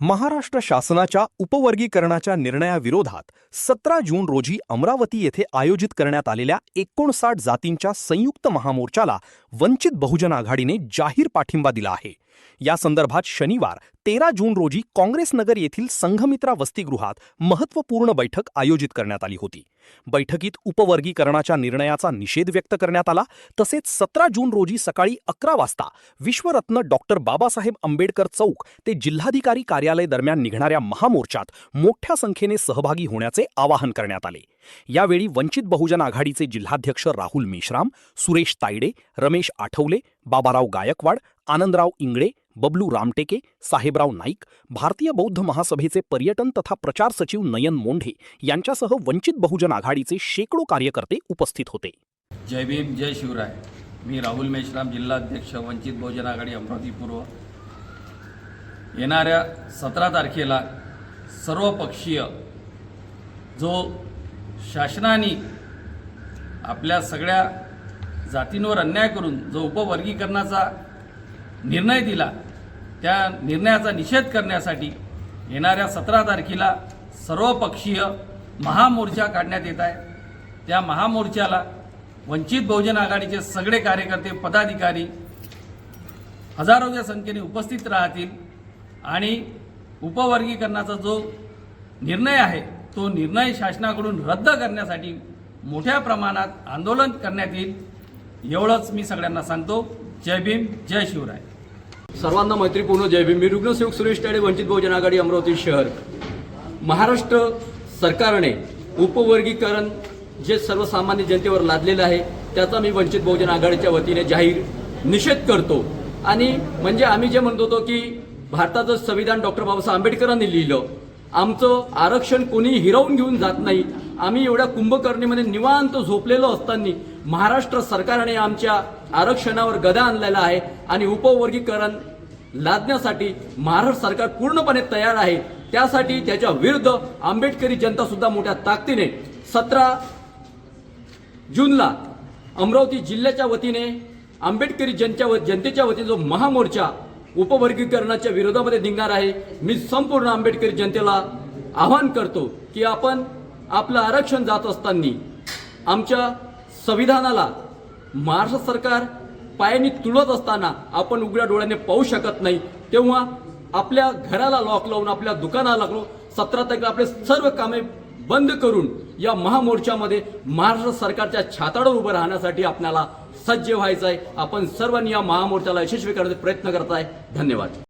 महाराष्ट्र शासनाच्या उपवर्गीकरणाच्या निर्णयाविरोधात 17 जून रोजी अमरावती येथे आयोजित करण्यात आलेल्या 59 जातींच्या संयुक्त महामोर्चाला वंचित बहुजन आघाडीने जाहीर पाठिंबा दिला आहे। या संदर्भात शनिवार 13 जून रोजी काँग्रेस नगर येथील संघमित्रा वसतिगृहात महत्त्वपूर्ण बैठक आयोजित करण्यात आली होती। बैठकीत उपवर्गीकरणाच्या निर्णयाचा निषेध व्यक्त करण्यात आला। तसेच 17 जून रोजी सकाळी 11 वाजता विश्वरत्न डॉक्टर बाबासाहेब आंबेडकर चौक ते जिल्हाधिकारी कार्यालय दरम्यान निघणाऱ्या महामोर्चात मोठ्या संख्येने सहभागी होण्याचे आवाहन करण्यात आले। यावेळी वंचित बहुजन आघाडीचे जिल्हाध्यक्ष राहुल मेश्राम, सुरेश तायडे, रमेश आठवले, बाबाराव गायकवाड, आनंदराव इंगळे, बबलू रामटेके, साहेबराव नाईक, भारतीय बौद्ध महासभेचे पर्यटन तथा प्रचार सचिव नयन मोंढे यांच्यासह वंचित बहुजन आघाडीचे शेकडो कार्यकर्ते उपस्थित होते। जय भीम, जय शिवराय। मी राहुल मेश्राम, जिल्हाध्यक्ष वंचित बहुजन आघाडी अमरावती पूर्व। येणाऱ्या 17 तारखेला सर्वपक्षीय जो शासनाने आपल्या सगळ्या जातींवर अन्याय करून जो उपवर्गीकरणाचा निर्णय दिला, त्या निर्णयाचा निषेध करण्यासाठी येणाऱ्या 17 तारखेला सर्वपक्षीय महामोर्चा काढण्यात येत आहे। त्या महामोर्चाला वंचित बहुजन आघाडीचे सगळे कार्यकर्ते, पदाधिकारी हजारोच्या संख्येने उपस्थित राहतील आणि उपवर्गीकरणाचा जो निर्णय आहे तो निर्णय शासनाकडून रद्द करण्यासाठी मोठ्या प्रमाणात आंदोलन करण्यात येईल। एवढंच मी सगळ्यांना सांगतो। जय भीम, जय शिवराय। सर्वांना मैत्रीपूर्ण जय भीम। मी रुग्णसेवक सुरेश तायडे, वंचित बहुजन आघाडी अमरावती शहर। महाराष्ट्र सरकारने उपवर्गीकरण जे सर्वसामान्य जनतेवर लादलेलं आहे त्याचा मी वंचित बहुजन आघाडीच्या वतीने जाहीर निषेध करतो। आणि म्हणजे आम्ही जे म्हणतो होतो की भारताचं संविधान डॉक्टर बाबासाहेब आंबेडकरांनी लिहिलं, आमचं आरक्षण कोणी हिरावून घेऊन जात नाही। आम्ही एवढ्या कुंभकर्णीमध्ये निवांत झोपलेलो असताना महाराष्ट्र सरकारने आमच्या आरक्षणावर गदा आणलेला आहे आणि उपवर्गीकरण लादण्यासाठी महाराष्ट्र सरकार पूर्णपणे तयार आहे। त्यासाठी त्याच्या विरुद्ध आंबेडकरी जनता सुद्धा मोठ्या ताकदीने 17 जूनला अमरावती जिल्ह्याच्या वतीने आंबेडकरी जनतेच्या वतीने जो महामोर्चा उपवर्गीकरणाच्या विरोधामध्ये निघणार आहे। मी संपूर्ण आंबेडकरी जनतेला आवाहन करतो की आपण आपलं आरक्षण जात असताना आमच्या संविधानाला महाराष्ट्र सरकार पायाने तुळत असताना आपण उघड्या डोळ्याने पाहू शकत नाही। तेव्हा आपल्या घराला लॉक लावून, आपल्या दुकानाला लागलो 17 तारखेला आपले सर्व कामे बंद करून या महामोर्चामध्ये महाराष्ट्र सरकारच्या छाताडावर उभं राहण्यासाठी आपल्याला सज्ज व्हायचं आहे। आपण सर्वांनी या महामोर्चाला यशस्वी करण्याचा प्रयत्न करत आहे। धन्यवाद।